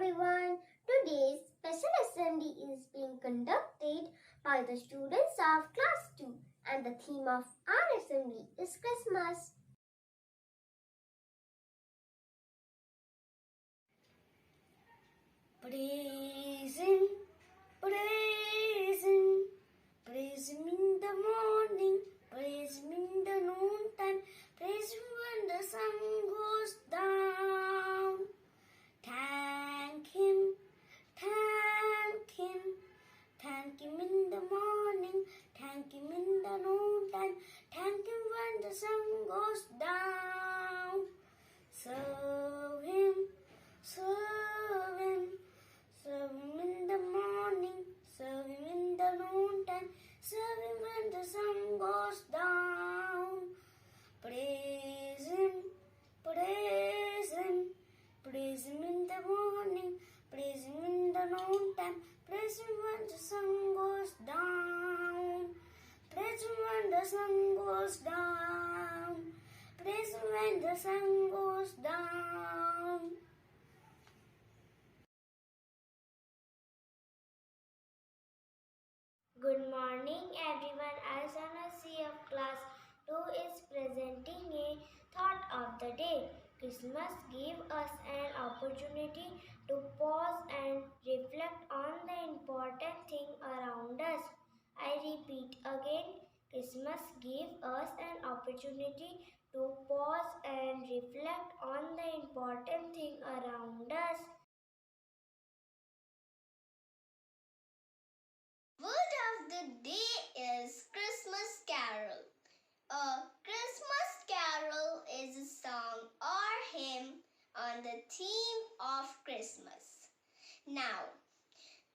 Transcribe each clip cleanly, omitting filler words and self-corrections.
everyone. Today's special assembly is being conducted by the students of class 2 and the theme of our assembly is Christmas. Praise Him, praise Him, praise Him in the morning, praise Him in the noontime, praise Him when the sun goes down. Thank Him, thank Him, thank Him in the morning, thank Him in the noontime, thank Him when the sun goes down. Serve Him, serve Him. Serve Him in the morning, serve Him in the noontime, serve Him when the sun goes down. Praise Him, praise Him, praise Him in the morning, praise Him in the noontime, praise Him when the sun goes down. Praise Him when the sun goes down, praise Him when the sun goes down. Good morning everyone. I Sanasi of class 2 is presenting a thought of the day. Christmas gives us an opportunity to pause and reflect on the important thing around us. I repeat again, Christmas gives us an opportunity to pause and reflect on the important thing around us. Word of the day is Christmas Carol. A Christmas carol is a song or hymn on the theme of Christmas. Now,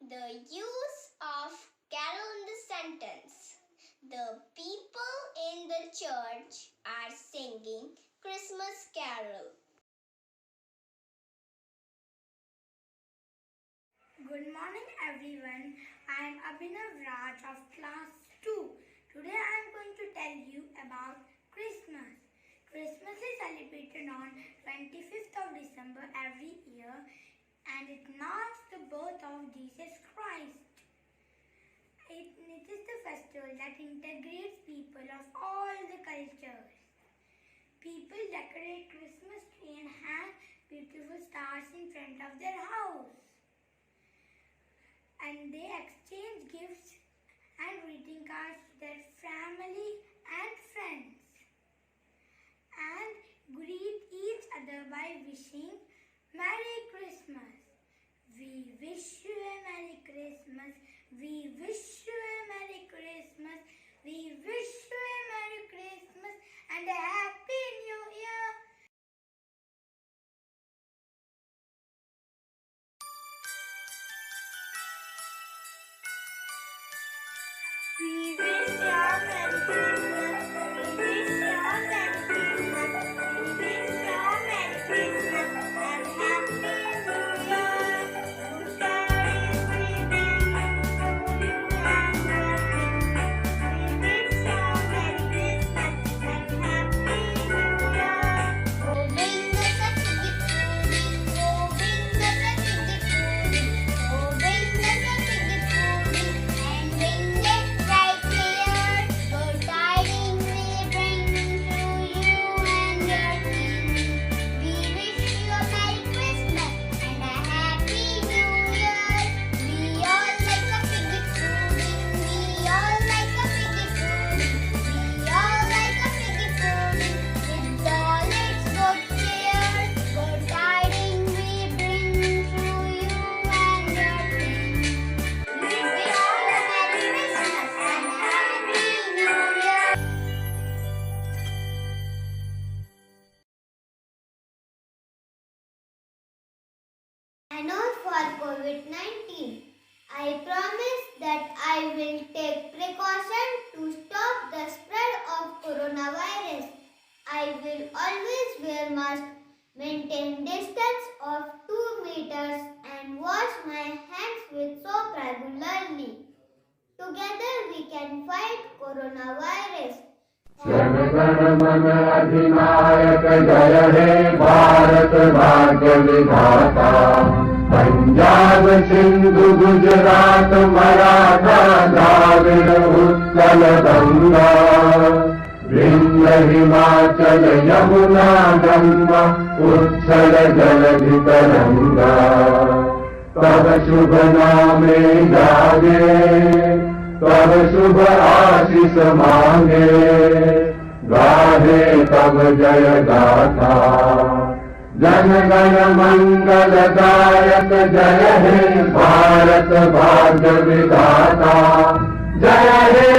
the use of carol in the sentence. The people in the church are singing Christmas carol. Good morning everyone. I am Abhinav Raj of class 2. Today I am going to tell you about Christmas. Christmas is celebrated on 25th of December every year and it marks the birth of Jesus Christ. It is the festival that integrates people of all the cultures. People decorate Christmas tree and hang beautiful stars in front of their house. And they exchange gifts and greeting cards to their family and friends. And greet each other by wishing Merry Christmas. We wish you a Merry Christmas. We wish you a Merry Christmas. We wish you a Merry Christmas and a Happy New Year. We wish you a Merry Christmas. We wish you a Merry Christmas. We wish you a Merry Christmas and Happy New Year. Good tidings we bring to you and your king. We wish you a Merry Christmas and Happy New Year. Oh, bring us a figgy pudding. Oh, bring us a figgy pudding. Oh, bring us a figgy pudding and bring it right here. Good tidings we bring to you and your king. We wish you a Merry Christmas and a Happy New Year. We all like a figgy pudding. We all like a figgy pudding. We all like a figgy pudding. With all its good cheer, good tidings we bring to you and your king. We wish you a Merry Christmas and a Happy New Year. Announce for COVID-19. I promise that I will take precaution to stop the spread of coronavirus. I will always wear mask, maintain distance of 2 meters and wash my hands with soap regularly. Together we can fight coronavirus. Jana Gana मन अधिनायक जय हे भारत भाग्य विधाता। पंजाब सिंधु गुजरात मराठा द्राविड़ उत्कल गंगा विंध्य हिमाचल यमुना गंगा उच्छल जलधि तरंगा तब शुभ नामे जागे तब शुभ आशीष मांगे गाहे तब जय गाथा जन गण मंगल दायक जय हे भारत भाग्य विधाता जय हे